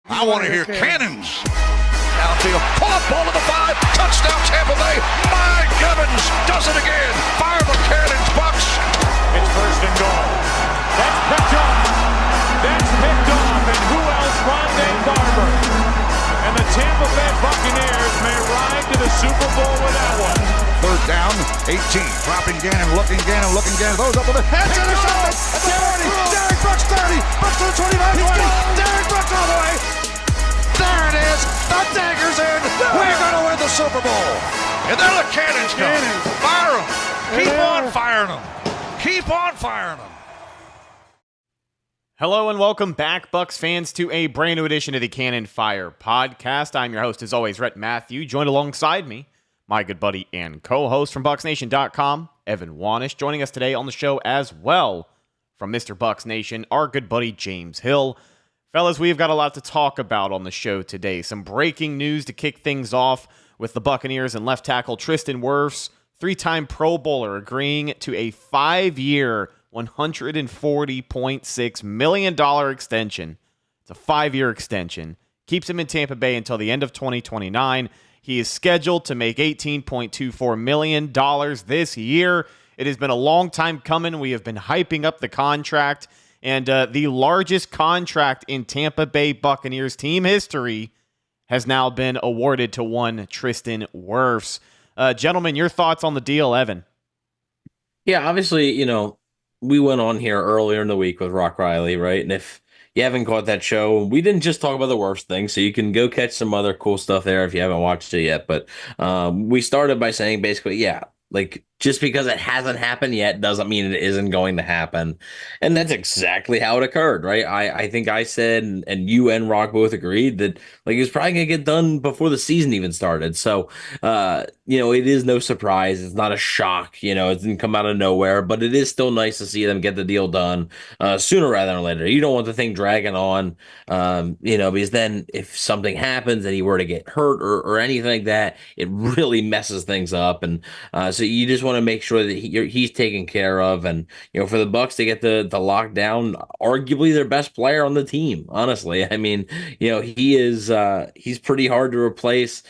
I want to hear cannons. Downfield, pull up, ball to the 5, touchdown Tampa Bay. Mike Evans does it again. Fire the cannons, Bucs. It's first and goal. That's picked off. That's picked off. And who else? Rondé Barber. And the Tampa Bay Buccaneers may ride to the Super Bowl with that one. Third down, 18. Dropping Gannon, looking Gannon. Throws up with a head. Intercepted. At the 40. Derek Brooks 30. Brooks to the 25. 20. Derek Brooks all the way. There it is. The dagger's in. We're going to win the Super Bowl. And then the cannons come. Fire them. Keep on firing them. Keep on firing them. Hello and welcome back, Bucs fans, to a brand new edition of the Cannon Fire Podcast. I'm your host, as always, Rhett Matthew, joined alongside me, my good buddy and co-host from BucsNation.com, Evan Wanish, joining us today on the show as well from Mr. Bucs Nation, our good buddy James Hill. Fellas, we've got a lot to talk about on the show today. Some breaking news to kick things off with the Buccaneers and left tackle Tristan Wirfs, three-time Pro Bowler, agreeing to a 5-year, $140.6 million extension. It's a 5-year extension. Keeps him in Tampa Bay until the end of 2029. He is scheduled to make $18.24 million this year. It has been a long time coming. We have been hyping up the contract. And the largest contract in Tampa Bay Buccaneers team history has now been awarded to one Tristan Wirfs. Gentlemen, your thoughts on the deal, Evan? Yeah, obviously, we went on here earlier in the week with Rock Riley, right? And if you haven't caught that show, we didn't just talk about the worst thing, so you can go catch some other cool stuff there if you haven't watched it yet. But we started by saying basically, yeah, like just because it hasn't happened yet doesn't mean it isn't going to happen. And that's exactly how it occurred, right? I think I said, and you and Rock both agreed that like it was probably going to get done before the season even started. So, it is no surprise. It's not a shock. It didn't come out of nowhere, but it is still nice to see them get the deal done sooner rather than later. You don't want the thing dragging on, because then if something happens and he were to get hurt or anything like that, it really messes things up. And so you just want to make sure that he's taken care of, and for the Bucs to get the lockdown, arguably their best player on the team. Honestly, I mean, he's pretty hard to replace,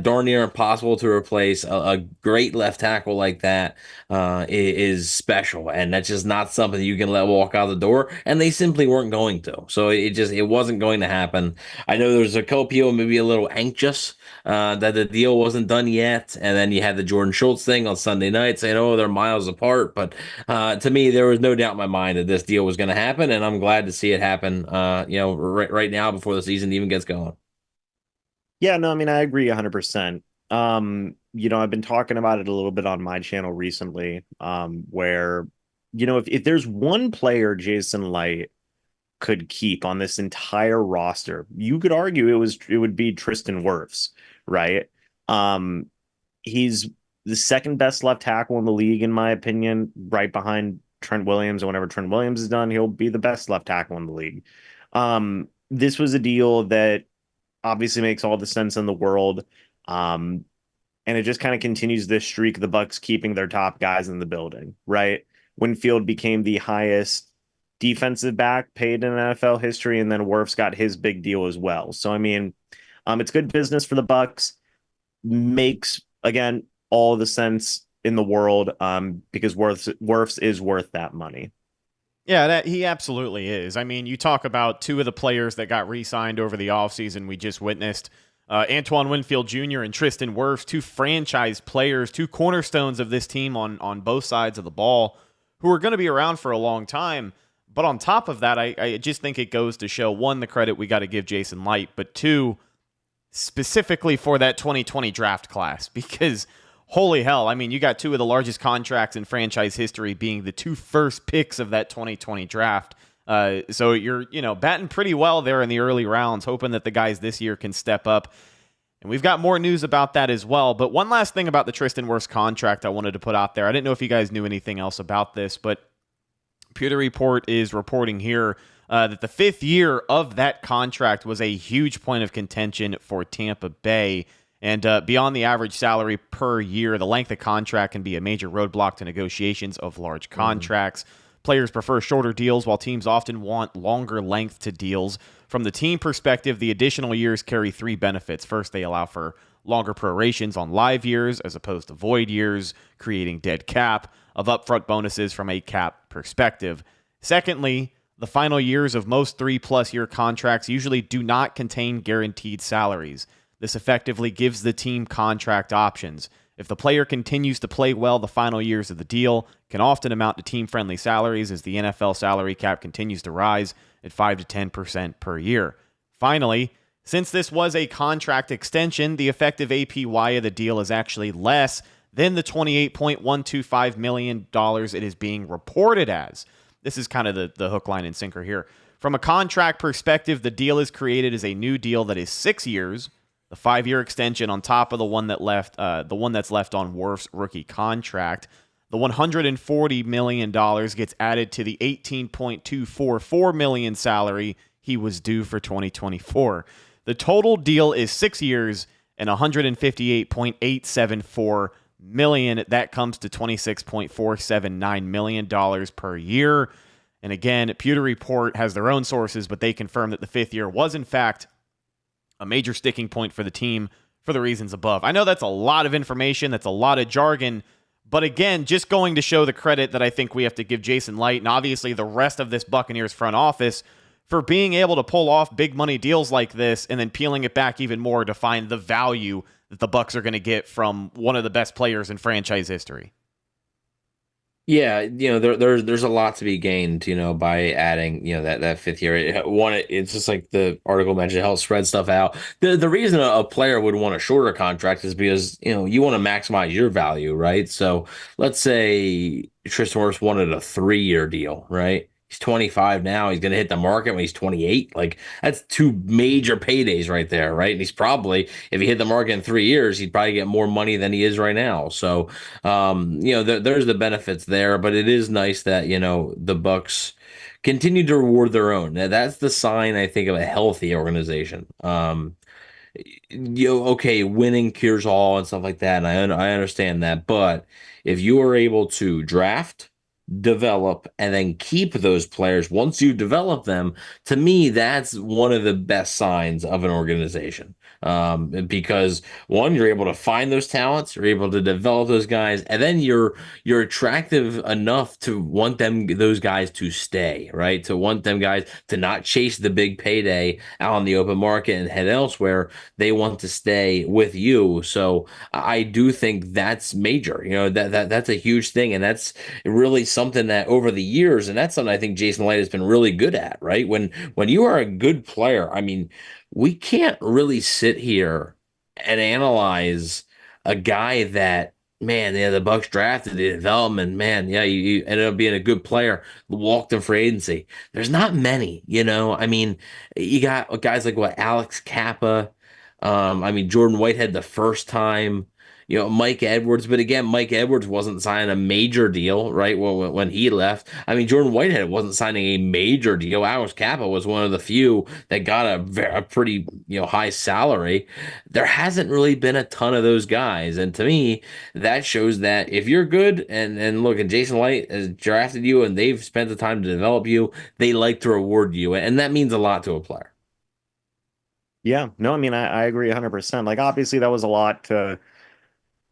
darn near impossible to replace. A great left tackle like that is special, and that's just not something you can let walk out the door. And they simply weren't going to, so it wasn't going to happen. I know there's a couple people maybe a little anxious that the deal wasn't done yet, and then you had the Jordan Schultz thing on Sunday night saying, oh, they're miles apart. But to me, there was no doubt in my mind that this deal was going to happen, and I'm glad to see it happen, right now before the season even gets going. Yeah, no, I mean, I agree 100%. I've been talking about it a little bit on my channel recently, where, if there's one player Jason Light could keep on this entire roster, you could argue it would be Tristan Wirfs, right? He's the second best left tackle in the league, in my opinion, right behind Trent Williams. And whenever Trent Williams is done, he'll be the best left tackle in the league. This was a deal that obviously makes all the sense in the world. And it just kind of continues this streak of the Bucs keeping their top guys in the building, right? Winfield became the highest defensive back paid in NFL history, and then Wirfs got his big deal as well. So, I mean, it's good business for the Bucs. Makes, again, all the sense in the world, because Wirfs is worth that money. Yeah, he absolutely is. I mean, you talk about two of the players that got re-signed over the offseason we just witnessed, Antoine Winfield Jr. and Tristan Wirfs, two franchise players, two cornerstones of this team on both sides of the ball, who are going to be around for a long time. But on top of that, I just think it goes to show, one, the credit we got to give Jason Light, but two, specifically for that 2020 draft class, because holy hell, I mean, you got two of the largest contracts in franchise history being the two first picks of that 2020 draft. So you're, batting pretty well there in the early rounds, hoping that the guys this year can step up. And we've got more news about that as well. But one last thing about the Tristan Wirfs contract I wanted to put out there. I didn't know if you guys knew anything else about this, but Pewter Report is reporting here that the 5th year of that contract was a huge point of contention for Tampa Bay. And beyond the average salary per year, the length of contract can be a major roadblock to negotiations of large contracts. Players prefer shorter deals while teams often want longer length to deals. From the team perspective, the additional years carry 3 benefits. First, they allow for longer prorations on live years as opposed to void years, creating dead cap of upfront bonuses from a cap perspective. Secondly, the final years of most 3+ year contracts usually do not contain guaranteed salaries. This effectively gives the team contract options. If the player continues to play well, the final years of the deal can often amount to team-friendly salaries as the NFL salary cap continues to rise at 5 to 10% per year. Finally, since this was a contract extension, the effective APY of the deal is actually less than the $28.125 million it is being reported as. This is kind of the hook, line, and sinker here. From a contract perspective, the deal is created as a new deal that is 6 years, the 5-year extension on top of the one that's left on Wirfs' rookie contract. The $140 million gets added to the $18.244 million salary he was due for 2024. The total deal is 6 years and $158.874 million. That comes to $26.479 million per year. And again, Pewter Report has their own sources, but they confirm that the 5th year was in fact a major sticking point for the team for the reasons above. I know that's a lot of information, that's a lot of jargon, but again, just going to show the credit that I think we have to give Jason Licht and obviously the rest of this Buccaneers front office for being able to pull off big money deals like this and then peeling it back even more to find the value that the Bucs are going to get from one of the best players in franchise history. Yeah, there's a lot to be gained, by adding, that 5th year. It's just like the article mentioned, help spread stuff out. The reason a player would want a shorter contract is because, you want to maximize your value, right? So let's say Tristan Wirfs wanted a 3-year deal, right? He's 25 now. He's going to hit the market when he's 28. Like, that's 2 major paydays right there, right? And he's probably, if he hit the market in 3 years, he'd probably get more money than he is right now. So, there's the benefits there. But it is nice that, the Bucs continue to reward their own. Now, that's the sign, I think, of a healthy organization. Okay, winning cures all and stuff like that. And I understand that. But if you are able to draft, develop, and then keep those players once you develop them, to me, that's one of the best signs of an organization. Because one, you're able to find those talents, you're able to develop those guys, and then you're attractive enough to want those guys to stay, right? To want them guys to not chase the big payday out on the open market and head elsewhere. They want to stay with you. So I do think that's major. That's a huge thing, and that's really something that over the years, and that's something I think Jason Licht has been really good at, right? When you are a good player, I mean, we can't really sit here and analyze a guy that, man, the Bucs drafted, the development, man, you ended up being a good player, walked in free agency. There's not many, I mean, you got guys like Alex Kappa, Jordan Whitehead the first time, Mike Edwards. But again, Mike Edwards wasn't signing a major deal, right? When he left, Jordan Whitehead wasn't signing a major deal. Alex Kappa was one of the few that got a pretty, high salary. There hasn't really been a ton of those guys. And to me, that shows that if you're good and look, and Jason Licht has drafted you and they've spent the time to develop you, they like to reward you. And that means a lot to a player. Yeah, no, I agree 100%. Like, obviously that was a lot to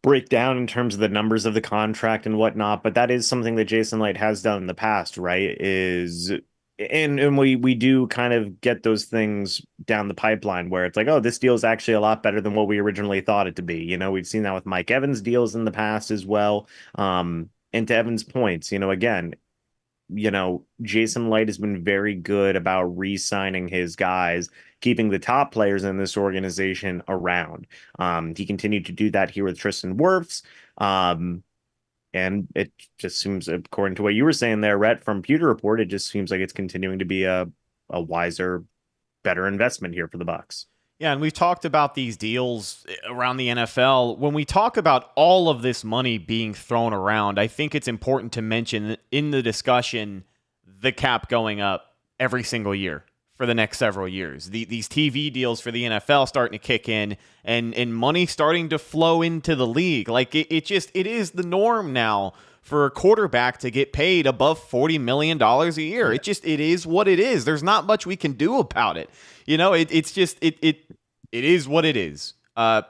break down in terms of the numbers of the contract and whatnot, but that is something that Jason Licht has done in the past, right? And we do kind of get those things down the pipeline where it's like, oh, this deal is actually a lot better than what we originally thought it to be. We've seen that with Mike Evans deals in the past as well. And to Evans' points, again, Jason Licht has been very good about re-signing his guys, keeping the top players in this organization around. He continued to do that here with Tristan Wirfs. And it just seems, according to what you were saying there, Rhett, from Pewter Report, it just seems like it's continuing to be a wiser, better investment here for the Bucs. Yeah, and we've talked about these deals around the NFL. When we talk about all of this money being thrown around, I think it's important to mention in the discussion the cap going up every single year for the next several years. These TV deals for the NFL starting to kick in and money starting to flow into the league. Like it is the norm now for a quarterback to get paid above $40 million a year. It is what it is. There's not much we can do about it. It is what it is.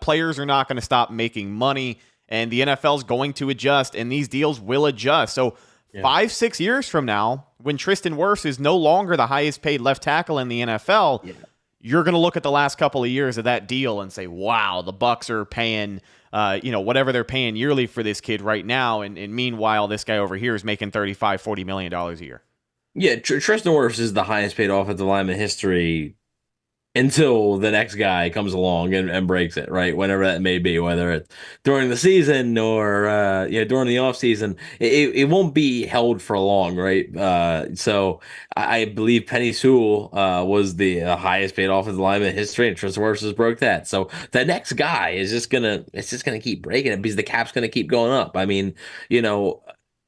Players are not going to stop making money, and the NFL is going to adjust, and these deals will adjust. So 5-6 years from now, when Tristan Wirfs is no longer the highest paid left tackle in the NFL, you're going to look at the last couple of years of that deal and say, wow, the Bucs are paying whatever they're paying yearly for this kid right now. And meanwhile, this guy over here is making $35-40 million a year. Yeah, Tristan Wirfs is the highest paid offensive lineman in history until the next guy comes along and breaks it, right? Whenever that may be, whether it's during the season or during the offseason, it won't be held for long, right? So I Bleav Penny Sewell was the highest paid offensive lineman in history, and Tristan Wirfs has broke that. So the next guy is just gonna keep breaking it because the cap's gonna keep going up. I mean,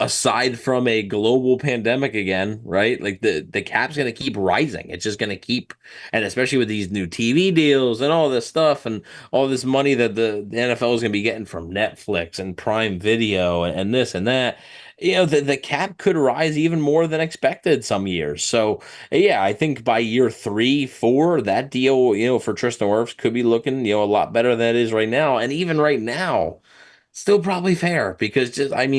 aside from a global pandemic again, right? Like the cap's going to keep rising. It's just going to keep, and especially with these new TV deals and all this stuff and all this money that the NFL is going to be getting from Netflix and Prime Video and this and that, the cap could rise even more than expected some years. So yeah, I think by year 3-4, that deal, for Tristan Wirfs could be looking, a lot better than it is right now. And even right now, still probably fair because just like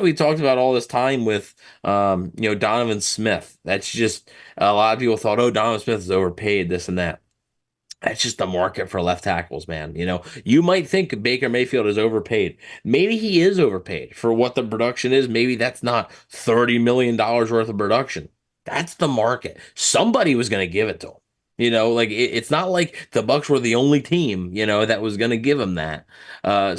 we talked about all this time with, Donovan Smith. That's just a lot of people thought, oh, Donovan Smith is overpaid, this and that. That's just the market for left tackles, man. You might think Baker Mayfield is overpaid. Maybe he is overpaid for what the production is. Maybe that's not $30 million worth of production. That's the market. Somebody was going to give it to him. It's not like the Bucs were the only team, that was going to give him that.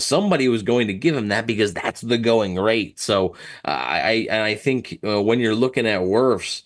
Somebody was going to give him that because that's the going rate. So I think when you're looking at Wirfs,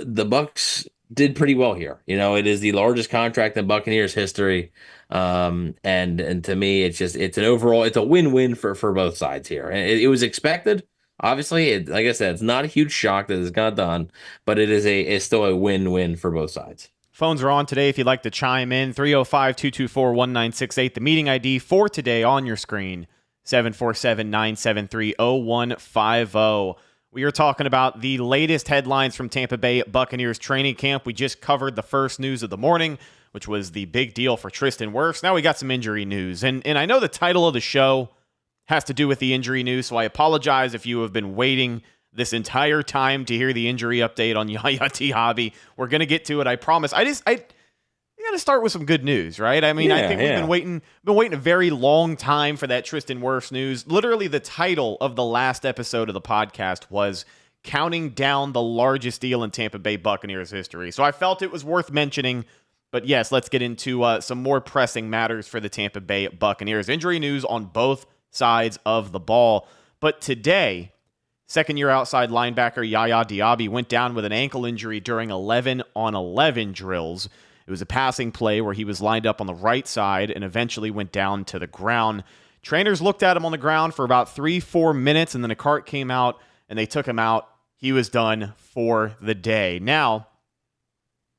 the Bucs did pretty well here. It is the largest contract in Buccaneers history. And to me, it's a win-win for both sides here. And it was expected. Obviously, like I said, it's not a huge shock that it's got done, but it's still a win-win for both sides. Phones are on today if you'd like to chime in. 305-224-1968. The meeting ID for today on your screen, 747-973-0150. We are talking about the latest headlines from Tampa Bay Buccaneers training camp. We just covered the first news of the morning, which was the big deal for Tristan Wirfs. Now we got some injury news. And I know the title of the show has to do with the injury news, so I apologize if you have been waiting this entire time to hear the injury update on Yaya Diaby. We're going to get to it, I promise. I got to start with some good news, right? I think we've been waiting a very long time for that Tristan Wirfs news. Literally, the title of the last episode of the podcast was counting down the largest deal in Tampa Bay Buccaneers history. So I felt it was worth mentioning. But yes, let's get into some more pressing matters for the Tampa Bay Buccaneers. Injury news on both sides of the ball. But today, second-year outside linebacker Yaya Diaby went down with an ankle injury during 11-on-11 drills. It was a passing play where he was lined up on the right side and eventually went down to the ground. Trainers looked at him on the ground for about 3-4 minutes, and then a cart came out, and they took him out. He was done for the day. Now,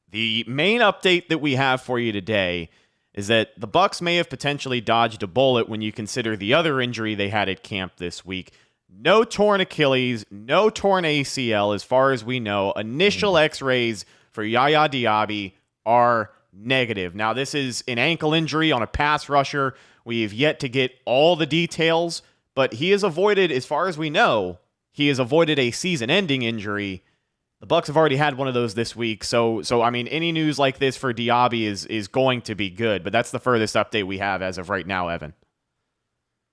the main update that we have for you today is that the Bucs may have potentially dodged a bullet when you consider the other injury they had at camp this week. No torn Achilles, no torn ACL as far as we know. Initial x-rays for Yaya Diaby are negative. Now, this is an ankle injury on a pass rusher. We have yet to get all the details, but he has avoided, as far as we know, he has avoided a season-ending injury. The Bucs have already had one of those this week, so any news like this for Diaby is going to be good, but that's the furthest update we have as of right now, Evan.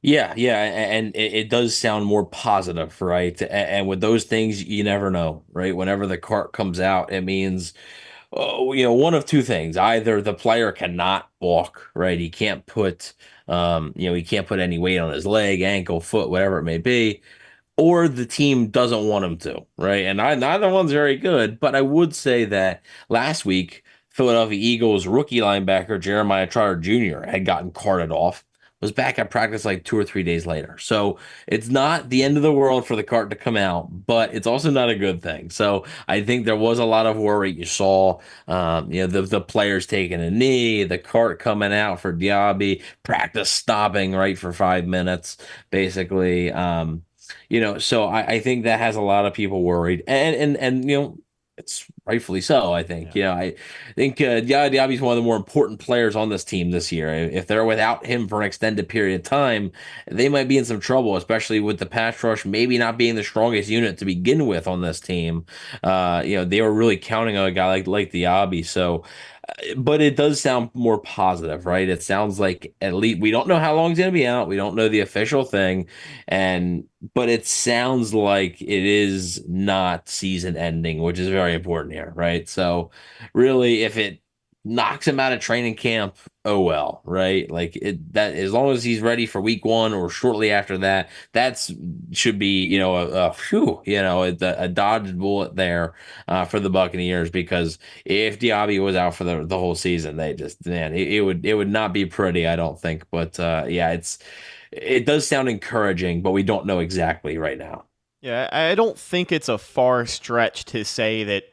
Yeah, and it does sound more positive, right? And with those things, you never know, right? Whenever the cart comes out, it means, one of two things. Either the player cannot walk, right? He can't put, he can't put any weight on his leg, ankle, foot, whatever it may be, or the team doesn't want him to, right? And neither one's very good, but I would say that last week, Philadelphia Eagles rookie linebacker Jeremiah Trotter Jr. had gotten carted off. Was back at practice like 2 or 3 days later. So it's not the end of the world for the cart to come out, but it's also not a good thing. So I think there was a lot of worry. You saw, the players taking a knee, the cart coming out for Diaby, practice stopping right for 5 minutes, basically. So I think that has a lot of people worried, and it's rightfully so. I think I think Yaya Diaby is one of the more important players on this team this year. If they're without him for an extended period of time, they might be in some trouble, especially with the pass rush maybe not being the strongest unit to begin with on this team. They were really counting on a guy like Diaby, so. But it does sound more positive, right? It sounds like at least we don't know how long he's going to be out. We don't know the official thing, but it sounds like it is not season ending, which is very important here, right? So, really, if it knocks him out of training camp, oh well, right? Like that as long as he's ready for week 1 or shortly after that, should be a dodged bullet there for the Buccaneers, because if Diaby was out for the whole season, they just it would not be pretty, I don't think. But it does sound encouraging, but we don't know exactly right now. Yeah, I don't think it's a far stretch to say that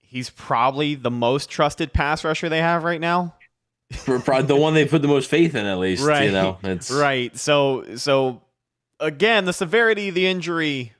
he's probably the most trusted pass rusher they have right now. For probably the one they put the most faith in, at least. Right. It's right. So again, the severity of the injury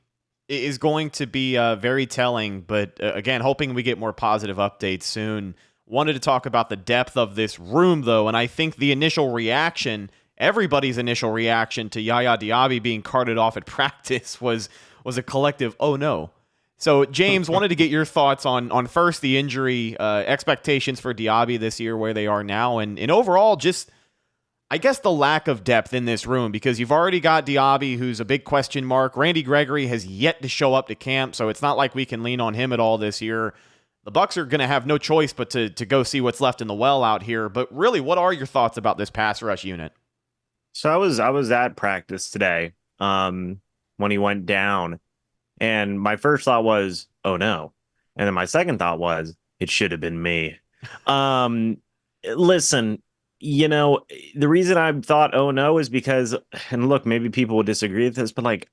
is going to be very telling. But again, hoping we get more positive updates soon. Wanted to talk about the depth of this room, though, and I think the initial reaction, everybody's initial reaction to Yaya Diaby being carted off at practice was a collective, oh no. So, James, wanted to get your thoughts on first the injury, expectations for Diaby this year, where they are now, and overall just, I guess, the lack of depth in this room, because you've already got Diaby, who's a big question mark. Randy Gregory has yet to show up to camp, so it's not like we can lean on him at all this year. The Bucs are going to have no choice but to go see what's left in the well out here. But really, what are your thoughts about this pass rush unit? So I was at practice today when he went down. And my first thought was, oh no. And then my second thought was, it should have been me. Listen, the reason I thought, oh no, is because, and look, maybe people will disagree with this, but like,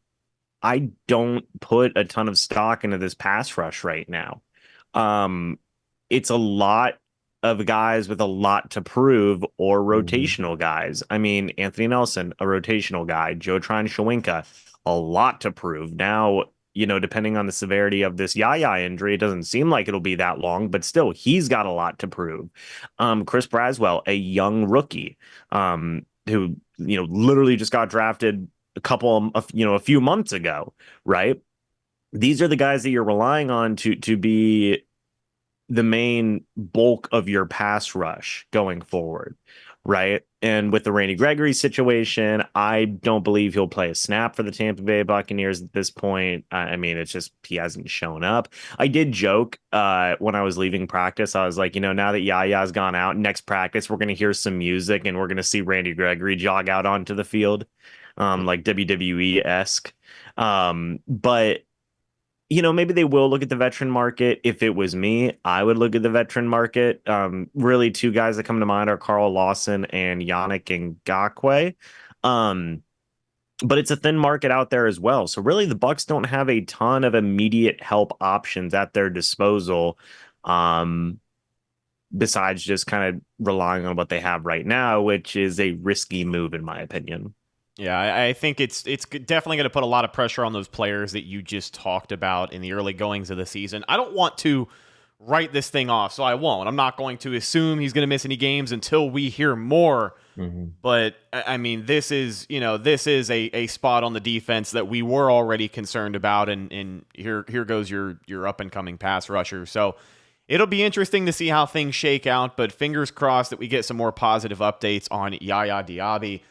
I don't put a ton of stock into this pass rush right now. It's a lot of guys with a lot to prove, or rotational guys. I mean, Anthony Nelson, a rotational guy. Joe Tryon-Shoyinka, a lot to prove. Now, depending on the severity of this Yaya injury, it doesn't seem like it'll be that long, but still, he's got a lot to prove. Chris Braswell, a young rookie, who, literally just got drafted a few months ago, right? These are the guys that you're relying on to be the main bulk of your pass rush going forward, right? And with the Randy Gregory situation, I don't believe he'll play a snap for the Tampa Bay Buccaneers at this point. I mean, it's just he hasn't shown up. I did joke when I was leaving practice. I was like, now that Yaya's gone out, next practice, we're going to hear some music and we're going to see Randy Gregory jog out onto the field, like WWE-esque. But maybe they will look at the veteran market. If it was me, I would look at the veteran market. Really, two guys that come to mind are Carl Lawson and Yannick Ngakoue. But it's a thin market out there as well. So really, the Bucs don't have a ton of immediate help options at their disposal, besides just kind of relying on what they have right now, which is a risky move, in my opinion. Yeah, I think it's definitely going to put a lot of pressure on those players that you just talked about in the early goings of the season. I don't want to write this thing off, so I won't. I'm not going to assume he's going to miss any games until we hear more. Mm-hmm. But I mean, this is a spot on the defense that we were already concerned about, and here goes your up and coming pass rusher. So it'll be interesting to see how things shake out. But fingers crossed that we get some more positive updates on Yaya Diaby.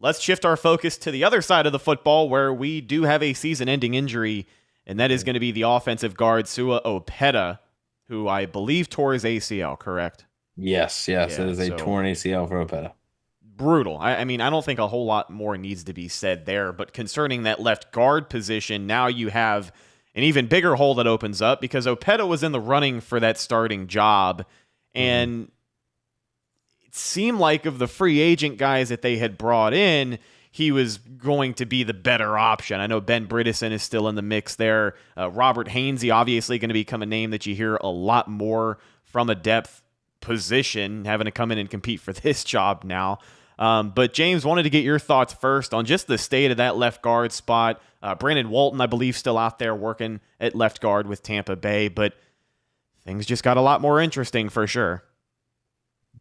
Let's shift our focus to the other side of the football, where we do have a season-ending injury, and that is going to be the offensive guard, Sua Opeta, who I believe tore his ACL, correct? Yes, it is a torn ACL for Opeta. Brutal. I mean, I don't think a whole lot more needs to be said there, but concerning that left guard position, now you have an even bigger hole that opens up, because Opeta was in the running for that starting job, and it seemed like of the free agent guys that they had brought in, he was going to be the better option. I know Ben Bredesen is still in the mix there. Robert Hainsey, obviously going to become a name that you hear a lot more from a depth position, having to come in and compete for this job now. But James, wanted to get your thoughts first on just the state of that left guard spot. Brandon Walton, I believe, still out there working at left guard with Tampa Bay, but things just got a lot more interesting for sure.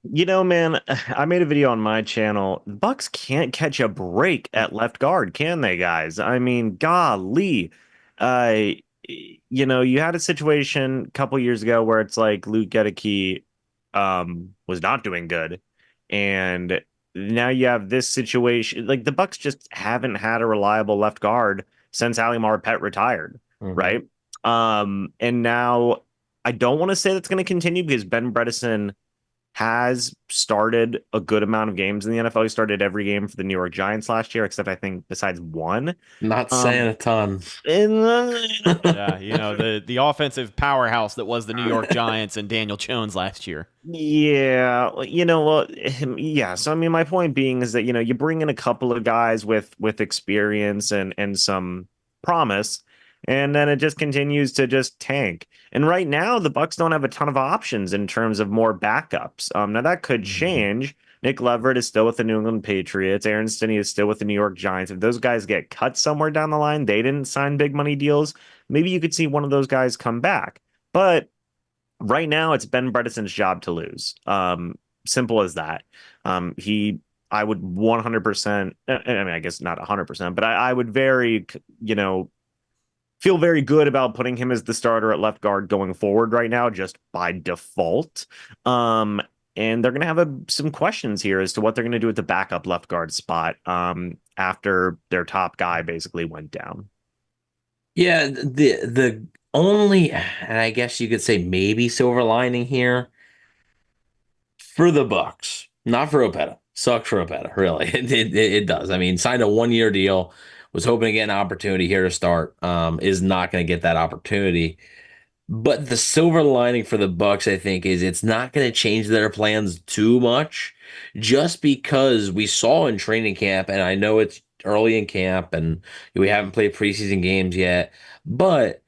Man, I made a video on my channel. The Bucs can't catch a break at left guard, can they, guys? I mean, golly. Uh, you had a situation a couple years ago where it's like Luke Gedeke was not doing good. And now you have this situation. Like the Bucs just haven't had a reliable left guard since Ali Marpet retired, right? And now I don't want to say that's going to continue because Ben Bredeson has started a good amount of games in the NFL. He started every game for the New York Giants last year, except I think besides one. Not saying a ton. Yeah, the offensive powerhouse that was the New York Giants and Daniel Jones last year. Yeah, yeah. So I mean, my point being is that you bring in a couple of guys with experience and some promise, and then it just continues to just tank. And right now, the Bucs don't have a ton of options in terms of more backups. Now that could change. Nick Leverett is still with the New England Patriots. Aaron Stinney is still with the New York Giants. If those guys get cut somewhere down the line, they didn't sign big money deals. Maybe you could see one of those guys come back. But right now, it's Ben Bredeson's job to lose. Simple as that. I would 100%. I mean, I guess not 100%, but I would feel very good about putting him as the starter at left guard going forward right now, just by default. And they're going to have some questions here as to what they're going to do with the backup left guard spot after their top guy basically went down. Yeah, the only, and I guess you could say maybe silver lining here for the Bucs, not for Opeta. Sucks for Opeta, really. It does. I mean, signed a 1-year deal. Was hoping to get an opportunity here to start, is not going to get that opportunity. But the silver lining for the Bucs, I think, is it's not going to change their plans too much, just because we saw in training camp, and I know it's early in camp, and we haven't played preseason games yet, but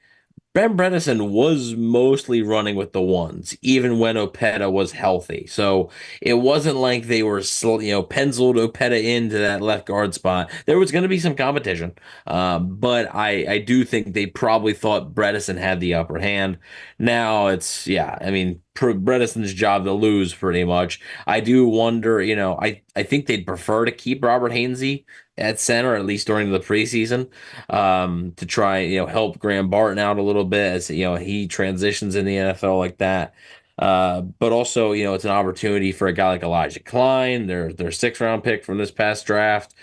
Ben Bredeson was mostly running with the ones, even when Opeta was healthy. So it wasn't like they were, penciled Opeta into that left guard spot. There was going to be some competition, but I do think they probably thought Bredeson had the upper hand. Now it's, Bredeson's job to lose pretty much. I do wonder, I think they'd prefer to keep Robert Hainsey at center, at least during the preseason, to try, help Graham Barton out a little bit as, he transitions in the NFL like that. But also, it's an opportunity for a guy like Elijah Klein, their 6th-round pick from this past draft.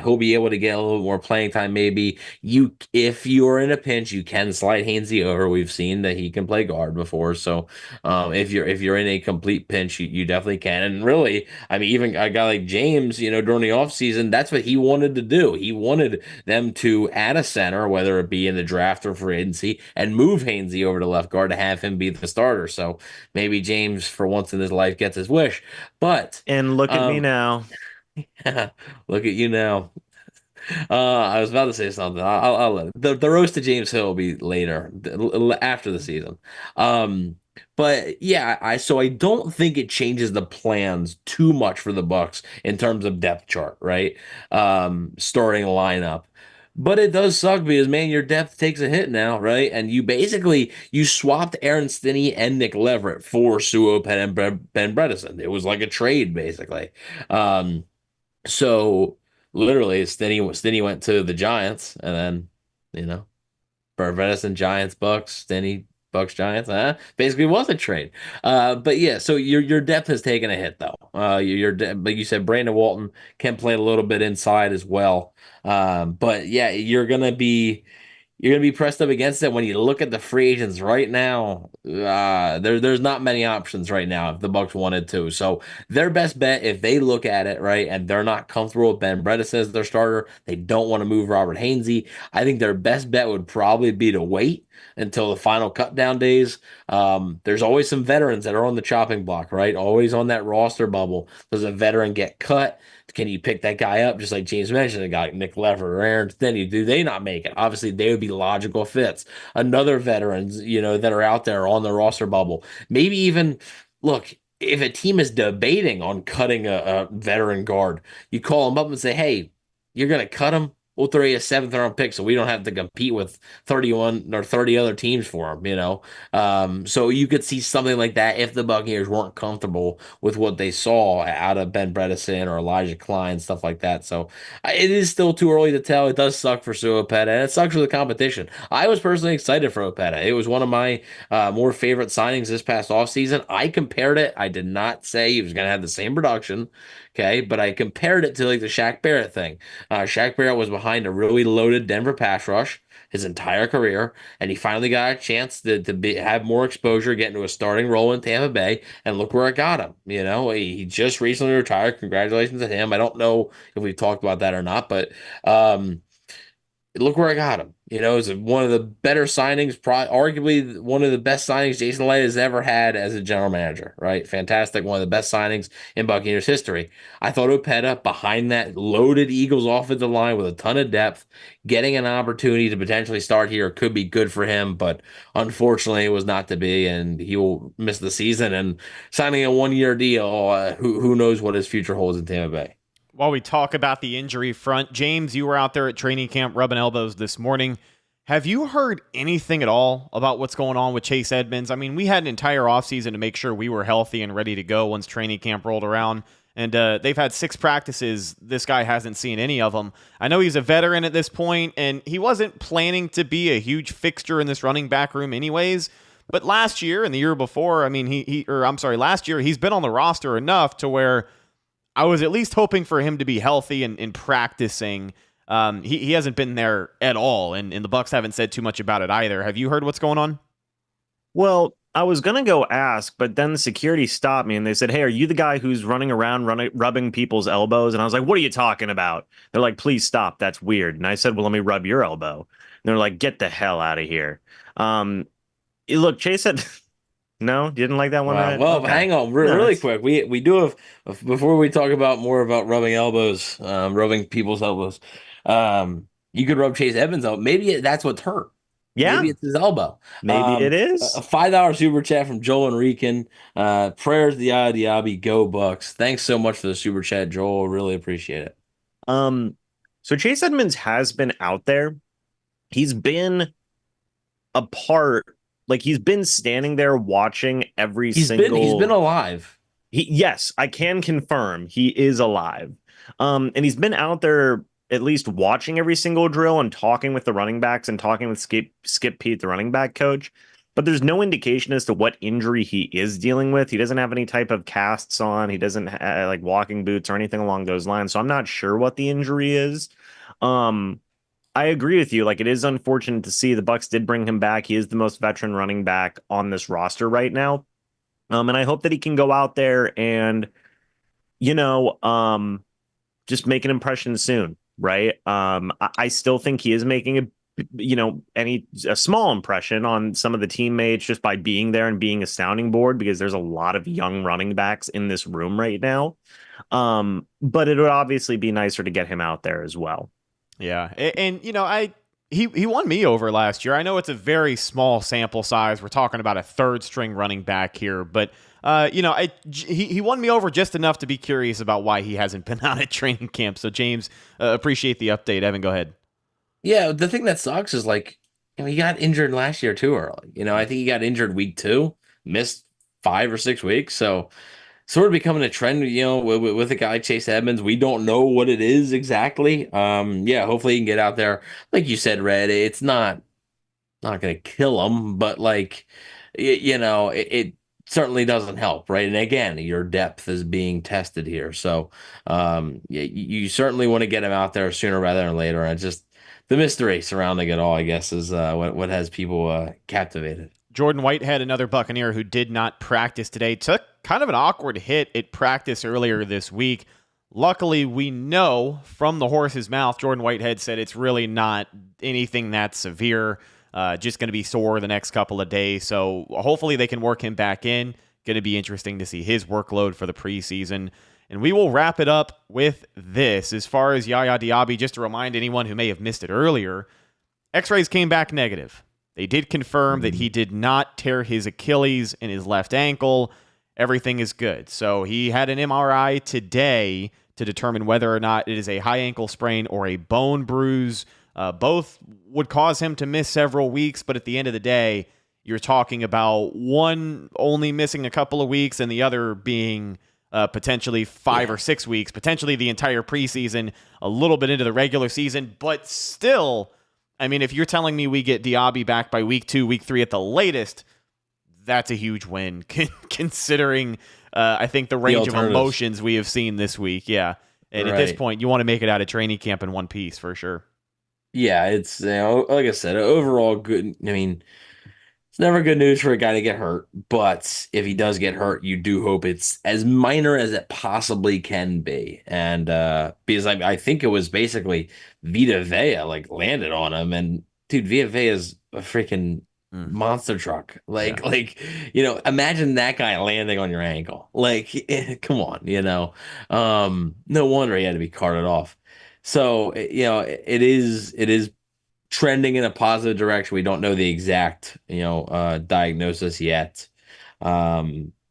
He'll be able to get a little more playing time. Maybe if you're in a pinch, you can slide Hainsey over. We've seen that he can play guard before. So if you're in a complete pinch, you definitely can. And really, I mean, even a guy like James, during the offseason, that's what he wanted to do. He wanted them to add a center, whether it be in the draft or free agency, and move Hainsey over to left guard to have him be the starter. So maybe James, for once in his life, gets his wish. And look at me now. Look at you now. I was about to say something. I'll let it. The roast to James Hill will be later, after the season. But yeah, I don't think it changes the plans too much for the Bucs in terms of depth chart, right? Starting lineup. But it does suck because, man, your depth takes a hit now, right? And you swapped Aaron Stinney and Nick Leverett for Sue Opeta and Ben Bredeson. It was like a trade, basically. So literally, Stinney went to the Giants, and then, Bredeson, Giants, Bucs, Stinney, Bucs, Giants. Basically was a trade. But yeah, so your depth has taken a hit, though. Like you said, Brandon Walton can play a little bit inside as well. But yeah, you're gonna be pressed up against it when you look at the free agents right now. There's not many options right now if the Bucs wanted to. So their best bet, if they look at it right and they're not comfortable with Ben Bredeson as their starter, they don't want to move Robert Hainsey. I think their best bet would probably be to wait until the final cut down days. There's always some veterans that are on the chopping block, right? Always on that roster bubble. Does a veteran get cut? Can you pick that guy up? Just like James mentioned, a guy like Nick Leverett or Aaron Stinney, do they not make it? Obviously, they would be logical fits. Another veterans, that are out there on the roster bubble. Maybe even, look, if a team is debating on cutting a veteran guard, you call them up and say, hey, you're going to cut him? We'll throw you a seventh round pick so we don't have to compete with 31 or 30 other teams for him, you know? So you could see something like that if the Buccaneers weren't comfortable with what they saw out of Ben Bredesen or Elijah Klein, stuff like that. So it is still too early to tell. It does suck for Sua Opeta, and it sucks for the competition. I was personally excited for Opeta. It was one of my more favorite signings this past offseason. I compared it. I did not say he was going to have the same production, okay? But I compared it to like the Shaq Barrett thing. Shaq Barrett was behind a really loaded Denver pass rush his entire career, and he finally got a chance to have more exposure, get into a starting role in Tampa Bay, and look where it got him. You know, he just recently retired. Congratulations to him. I don't know if we've talked about that or not, but look where I got him. You know, it's one of the better signings, arguably one of the best signings Jason Light has ever had as a general manager, right? Fantastic. One of the best signings in Buccaneers history. I thought Opeta, behind that loaded Eagles offensive line with a ton of depth, getting an opportunity to potentially start here could be good for him, but unfortunately it was not to be, and he will miss the season. And signing a 1-year deal, who knows what his future holds in Tampa Bay. While we talk about the injury front, James, you were out there at training camp rubbing elbows this morning. Have you heard anything at all about what's going on with Chase Edmonds? I mean, we had an entire offseason to make sure we were healthy and ready to go once training camp rolled around, and they've had 6 practices. This guy hasn't seen any of them. I know he's a veteran at this point, and he wasn't planning to be a huge fixture in this running back room anyways, but last year and the year before, I mean, last year, he's been on the roster enough to where I was at least hoping for him to be healthy and practicing. He hasn't been there at all, and the Bucs haven't said too much about it either. Have you heard what's going on? Well, I was going to go ask, but then security stopped me and they said, hey, are you the guy who's running around rubbing people's elbows? And I was like, what are you talking about? They're like, please stop. That's weird. And I said, well, let me rub your elbow. And they're like, get the hell out of here. Look, Chase said... No, you didn't like that one? Wow. Well, okay. Hang on, really quick. We do have, before we talk about more about rubbing elbows, rubbing people's elbows. You could rub Chase Edmonds' elbow. Maybe that's what's hurt. Yeah, maybe it's his elbow. Maybe it is. A $5 super chat from Joel Enrican. Prayers to Yaya Diaby. Go Bucs. Thanks so much for the super chat, Joel. Really appreciate it. So Chase Edmonds has been out there. He's been a part. Like, he's been standing there watching every single... He's been alive. Yes, I can confirm he is alive. And he's been out there at least watching every single drill and talking with the running backs and talking with Skip Pete, the running back coach. But there's no indication as to what injury he is dealing with. He doesn't have any type of casts on. He doesn't have, like, walking boots or anything along those lines. So I'm not sure what the injury is. I agree with you. Like, it is unfortunate to see the Bucs did bring him back. He is the most veteran running back on this roster right now. And I hope that he can go out there and, just make an impression soon. Right. I still think he is making a small impression on some of the teammates just by being there and being a sounding board, because there's a lot of young running backs in this room right now. But it would obviously be nicer to get him out there as well. Yeah, and he won me over last year. I know it's a very small sample size. We're talking about a third string running back here, but he won me over just enough to be curious about why he hasn't been out at training camp. So James, appreciate the update. Evan, go ahead. Yeah, the thing that sucks is he got injured last year too early. I think he got injured week 2, missed 5 or 6 weeks. So sort of becoming a trend, with a guy like Chase Edmonds. We don't know what it is exactly. Hopefully he can get out there. Like you said, Red, it's not going to kill him, but it certainly doesn't help, right? And again, your depth is being tested here. So you certainly want to get him out there sooner rather than later. And just the mystery surrounding it all, I guess, is what has people captivated. Jordan Whitehead, another Buccaneer who did not practice today, took kind of an awkward hit at practice earlier this week. Luckily, we know from the horse's mouth, Jordan Whitehead said it's really not anything that severe, just going to be sore the next couple of days. So hopefully they can work him back in. Going to be interesting to see his workload for the preseason. And we will wrap it up with this. As far as Yaya Diaby, just to remind anyone who may have missed it earlier, X-rays came back negative. They did confirm that he did not tear his Achilles in his left ankle, everything is good. So he had an MRI today to determine whether or not it is a high ankle sprain or a bone bruise. Both would cause him to miss several weeks, but at the end of the day, you're talking about one only missing a couple of weeks and the other being potentially 5 or 6 weeks, potentially the entire preseason, a little bit into the regular season. But still, I mean, if you're telling me we get Diaby back by week 2, week 3 at the latest, that's a huge win considering, I think, the range of emotions we have seen this week. Yeah. And at this point, you want to make it out of training camp in one piece for sure. Yeah, it's, like I said, overall good. I mean, it's never good news for a guy to get hurt, but if he does get hurt, you do hope it's as minor as it possibly can be. And because I think it was basically Vita Vea landed on him, and dude, Vita Vea is a freaking monster truck. Imagine that guy landing on your ankle. Come on, no wonder he had to be carted off. So, it is trending in a positive direction. We don't know the exact, diagnosis yet.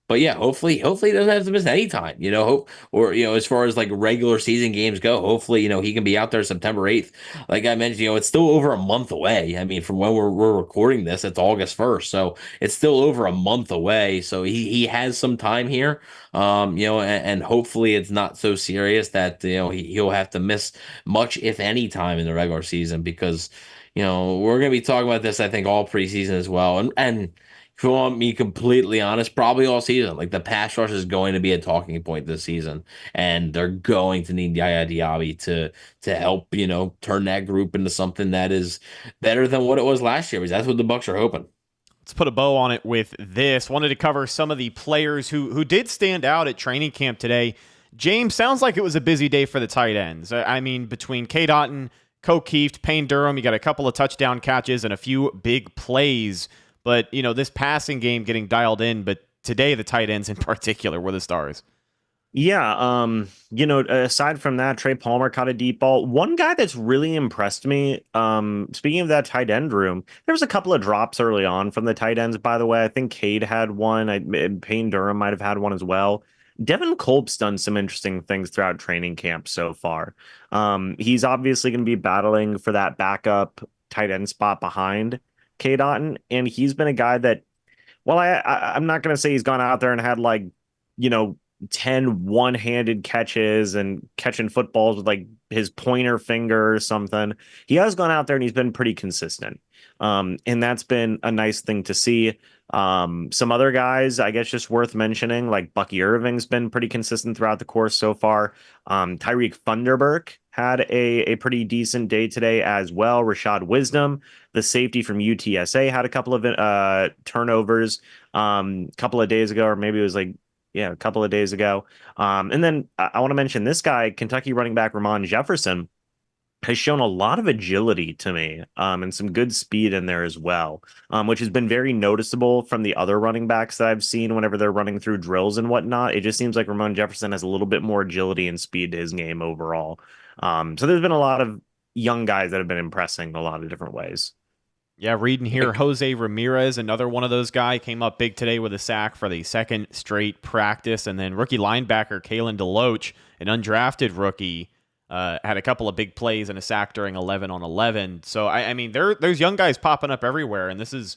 But yeah, hopefully he doesn't have to miss any time, as far as regular season games go, hopefully, he can be out there September 8th. Like I mentioned, it's still over a month away. I mean, from when we're recording this, it's August 1st. So it's still over a month away. So he has some time here, and hopefully it's not so serious that, he'll have to miss much, if any, time in the regular season, because, we're going to be talking about this, I think, all preseason as well. And if you want me completely honest, probably all season. The pass rush is going to be a talking point this season, and they're going to need Yaya Diaby to help, turn that group into something that is better than what it was last year, because that's what the Bucs are hoping. Let's put a bow on it with this. Wanted to cover some of the players who did stand out at training camp today. James, sounds like it was a busy day for the tight ends. I mean, between K. Dotton, Keeft, Payne Durham, you got a couple of touchdown catches and a few big plays. But, this passing game getting dialed in, but today the tight ends in particular were the stars. Yeah, aside from that, Trey Palmer caught a deep ball. One guy that's really impressed me, speaking of that tight end room, there was a couple of drops early on from the tight ends, by the way. I think Cade had one. Payne Durham might have had one as well. Devin Kolb's done some interesting things throughout training camp so far. He's obviously going to be battling for that backup tight end spot behind K. Dotton, and he's been a guy that, well, I'm not going to say he's gone out there and had 10 one-handed catches and catching footballs with his pointer finger or something. He has gone out there and he's been pretty consistent. And that's been a nice thing to see. Some other guys, I guess, just worth mentioning, Bucky Irving's been pretty consistent throughout the course so far. Tyreek Thunderberg had a pretty decent day today as well. Rashad Wisdom, the safety from UTSA, had a couple of turnovers a couple of days ago, or maybe it was a couple of days ago. And then I want to mention this guy, Kentucky running back Ramon Jefferson, has shown a lot of agility to me, and some good speed in there as well, which has been very noticeable from the other running backs that I've seen whenever they're running through drills and whatnot. It just seems like Ramon Jefferson has a little bit more agility and speed to his game overall. So there's been a lot of young guys that have been impressing in a lot of different ways. Yeah, reading here, Jose Ramirez, another one of those guys, came up big today with a sack for the second straight practice. And then rookie linebacker Kalen DeLoach, an undrafted rookie, had a couple of big plays and a sack during 11 on 11. So, I mean, there's young guys popping up everywhere. And this is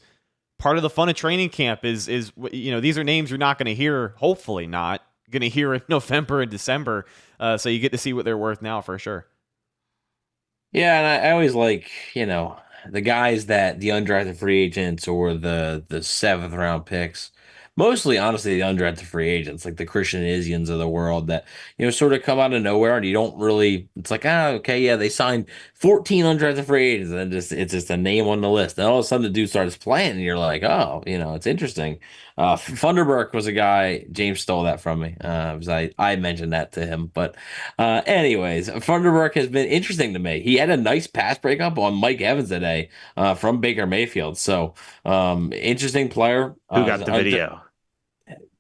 part of the fun of training camp is these are names you're not going to hear, hopefully not, going to hear in November and December. So you get to see what they're worth now for sure. Yeah, and I always the guys that the undrafted free agents or the 7th round picks, mostly honestly the undrafted free agents, like the Christian Isians of the world that, sort of come out of nowhere and you don't really, it's okay, yeah, they signed 14 undrafted free agents and it's just a name on the list. And all of a sudden the dude starts playing and you're like, oh, it's interesting. Funderburk was a guy, James stole that from me. I mentioned that to him. But anyways, Funderburk has been interesting to me. He had a nice pass breakup on Mike Evans today from Baker Mayfield. So interesting player. Who got the video?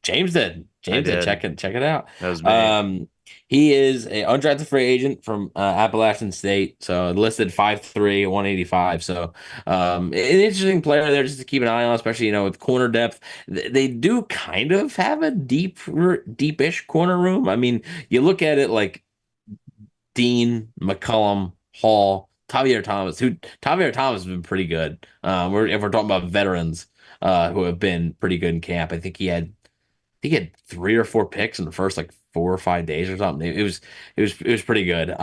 James did. Check it out. That was big. He is an undrafted free agent from Appalachian State, so listed 5'3", 185. So an interesting player there just to keep an eye on, especially with corner depth. They do kind of have a deepish corner room. I mean, you look at it like Dean, McCullum, Hall, Tavier Thomas. Who Tavier Thomas has been pretty good. If we're talking about veterans who have been pretty good in camp, I think he had 3 or 4 picks in the first like 4 or 5 days or something. It was pretty good.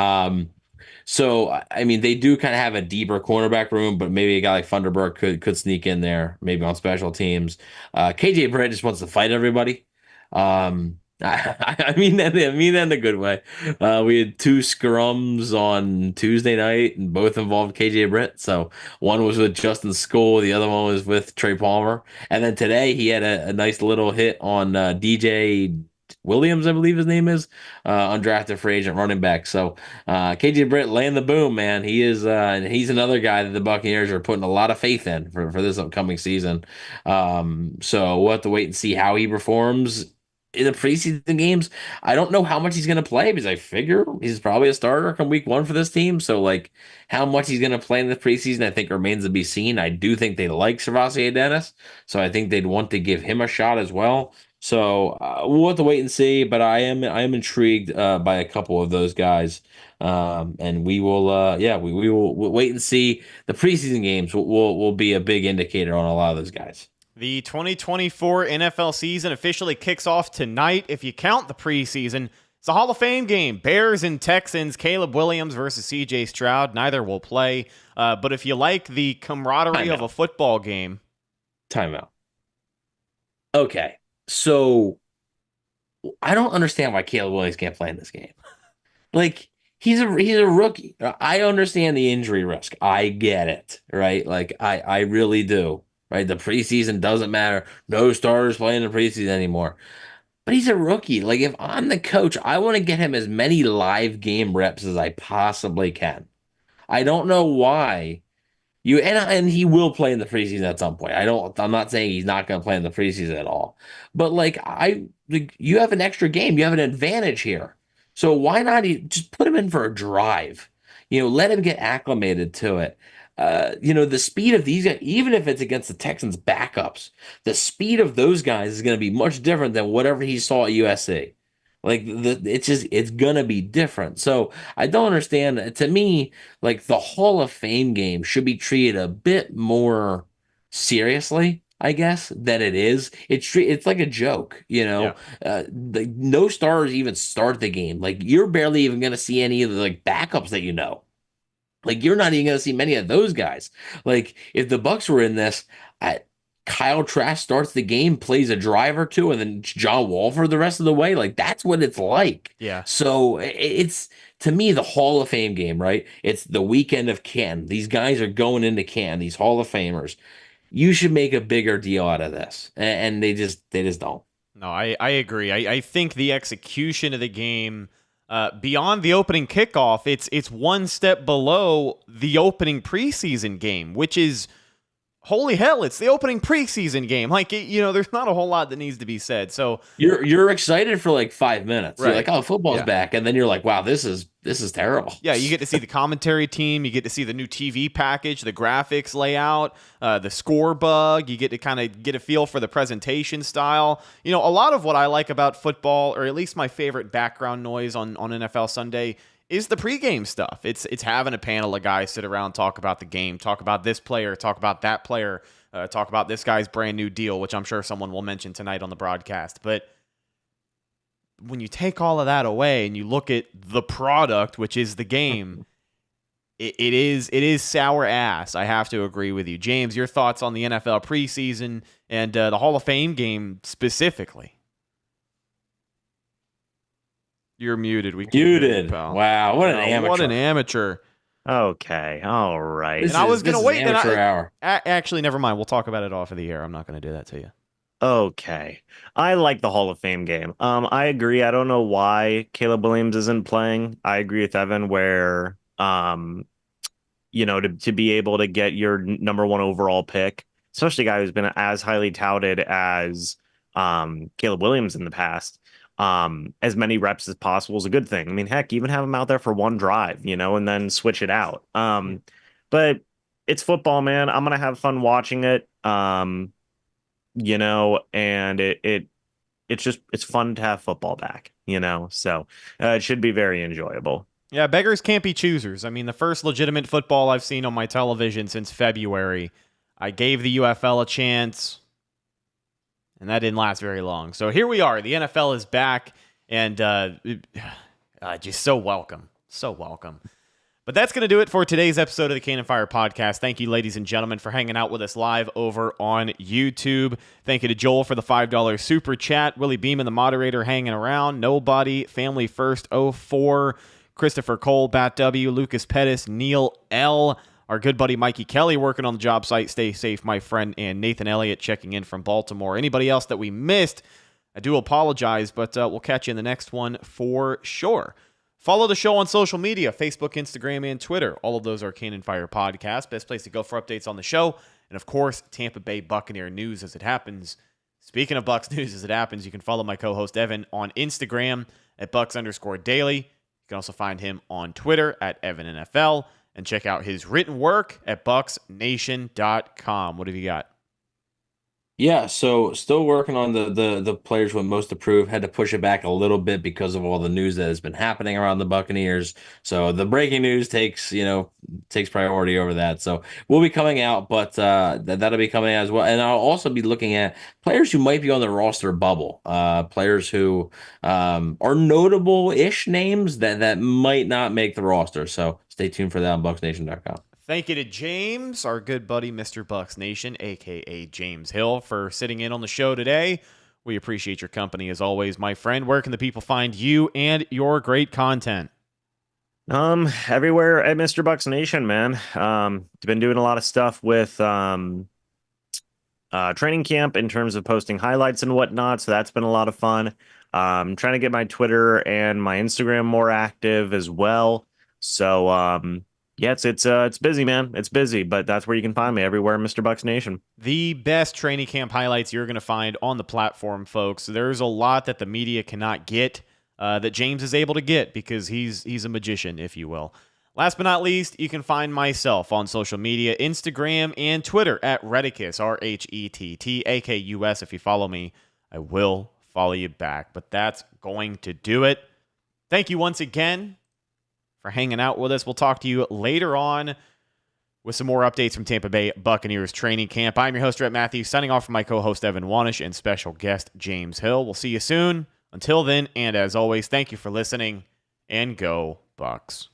So I mean, they do kind of have a deeper cornerback room, but maybe a guy like Funderburk could sneak in there, maybe on special teams. KJ Britt just wants to fight everybody. I mean that in a good way. We had 2 scrums on Tuesday night, and both involved KJ Britt. So one was with Justin School, the other one was with Trey Palmer, and then today he had a nice little hit on DJ Williams, I Bleav his name is, undrafted free agent running back. So KJ Britt laying the boom, man. He is, and he's another guy that the Buccaneers are putting a lot of faith in for this upcoming season. So we'll have to wait and see how he performs in the preseason games. I don't know how much he's going to play because I figure he's probably a starter come week 1 for this team. So, like, how much he's going to play in the preseason, I think remains to be seen. I do think they like Servassier Dennis, so I think they'd want to give him a shot as well. So we'll have to wait and see. But I am intrigued by a couple of those guys, and we will we'll wait and see. The preseason games will be a big indicator on a lot of those guys. The 2024 NFL season officially kicks off tonight. If you count the preseason, it's a Hall of Fame game. Bears and Texans, Caleb Williams versus CJ Stroud. Neither will play. But if you like the camaraderie of a football game. Timeout. Okay, so I don't understand why Caleb Williams can't play in this game. Like, he's a rookie. I understand the injury risk. I get it, right? Like, I really do. Right, the preseason doesn't matter. No starters playing the preseason anymore. But he's a rookie. Like, if I'm the coach, I want to get him as many live game reps as I possibly can. I don't know why and he will play in the preseason at some point. I'm not saying he's not going to play in the preseason at all. But you have an extra game. You have an advantage here. So why not just put him in for a drive? Let him get acclimated to it. The speed of these guys, even if it's against the Texans backups, the speed of those guys is going to be much different than whatever he saw at USC. Like, it's going to be different. So I don't understand. To me, like, the Hall of Fame game should be treated a bit more seriously, I guess, than it is. It's like a joke, Yeah. No starters even start the game. Like, you're barely even going to see any of the backups that Like, you're not even going to see many of those guys. Like, if the Bucs were in this, Kyle Trask starts the game, plays a drive or two, and then John Wolford the rest of the way. Like, that's what it's like. Yeah. So it's, to me, the Hall of Fame game, right? It's the weekend of Canton. These guys are going into Canton, these Hall of Famers. You should make a bigger deal out of this. And they just don't. No, I agree. I think the execution of the game, beyond the opening kickoff, it's one step below the opening preseason game, which is, holy hell, it's the opening preseason game. Like, there's not a whole lot that needs to be said. So you're excited for like 5 minutes. Right. You're like, oh, football's back, and then you're like, wow, this is terrible. Yeah, you get to see the commentary team. You get to see the new TV package, the graphics layout, the score bug. You get to kind of get a feel for the presentation style. A lot of what I like about football, or at least my favorite background noise on NFL Sunday, is the pregame stuff. It's having a panel of guys sit around, talk about the game, talk about this player, talk about that player, talk about this guy's brand new deal, which I'm sure someone will mention tonight on the broadcast. But when you take all of that away and you look at the product, which is the game, it is sour ass. I have to agree with you. James, your thoughts on the NFL preseason and the Hall of Fame game specifically? You're muted. We can't hear you, pal. Wow, what an amateur. What an amateur. Okay, all right. I was going to wait. Hour. Actually, never mind. We'll talk about it off of the air. I'm not going to do that to you. Okay. I like the Hall of Fame game. I agree. I don't know why Caleb Williams isn't playing. I agree with Evan where, to be able to get your number 1 overall pick, especially a guy who's been as highly touted as Caleb Williams in the past. as many reps as possible is a good thing. I mean, heck, even have him out there for one drive, and then switch it out. But it's football, man. I'm gonna have fun watching it. And it's fun to have football back, So it should be very enjoyable. Yeah, beggars can't be choosers. I mean, the first legitimate football I've seen on my television since February, I gave the UFL a chance, and that didn't last very long. So here we are. The NFL is back, and just so welcome. So welcome. But that's going to do it for today's episode of the Cannon Fire Podcast. Thank you, ladies and gentlemen, for hanging out with us live over on YouTube. Thank you to Joel for the $5 super chat. Willie Beeman, the moderator, hanging around. Nobody, Family First 04, Christopher Cole, Bat W, Lucas Pettis, Neil L., our good buddy Mikey Kelly working on the job site. Stay safe, my friend, and Nathan Elliott checking in from Baltimore. Anybody else that we missed, I do apologize, but we'll catch you in the next one for sure. Follow the show on social media, Facebook, Instagram, and Twitter. All of those are Cannon Fire Podcast. Best place to go for updates on the show. And, of course, Tampa Bay Buccaneer news as it happens. Speaking of Bucs news as it happens, you can follow my co-host Evan on Instagram at Bucs_daily. You can also find him on Twitter at EvanNFL. And check out his written work at BucsNation.com. What have you got? Yeah, so still working on the players with most approved. Had to push it back a little bit because of all the news that has been happening around the Buccaneers. So the breaking news takes priority over that. So we'll be coming out, but that'll be coming out as well. And I'll also be looking at players who might be on the roster bubble, players who are notable-ish names that might not make the roster. So stay tuned for that on BucsNation.com. Thank you to James, our good buddy, Mr. Bucs Nation, a.k.a. James Hill, for sitting in on the show today. We appreciate your company as always, my friend. Where can the people find you and your great content? Everywhere at Mr. Bucs Nation, man. Been doing a lot of stuff with training camp in terms of posting highlights and whatnot, so that's been a lot of fun. Trying to get my Twitter and my Instagram more active as well. So, yeah, it's busy, man. It's busy, but that's where you can find me, everywhere, Mr. Bucs Nation. The best training camp highlights you're going to find on the platform, folks. There's a lot that the media cannot get that James is able to get because he's a magician, if you will. Last but not least, you can find myself on social media, Instagram and Twitter at Reticus, RHETTAKUS. If you follow me, I will follow you back. But that's going to do it. Thank you once again for hanging out with us. We'll talk to you later on with some more updates from Tampa Bay Buccaneers training camp. I'm your host, Rhett Matthews, signing off from my co-host, Evan Wanish, and special guest, James Hill. We'll see you soon. Until then, and as always, thank you for listening, and go Bucs.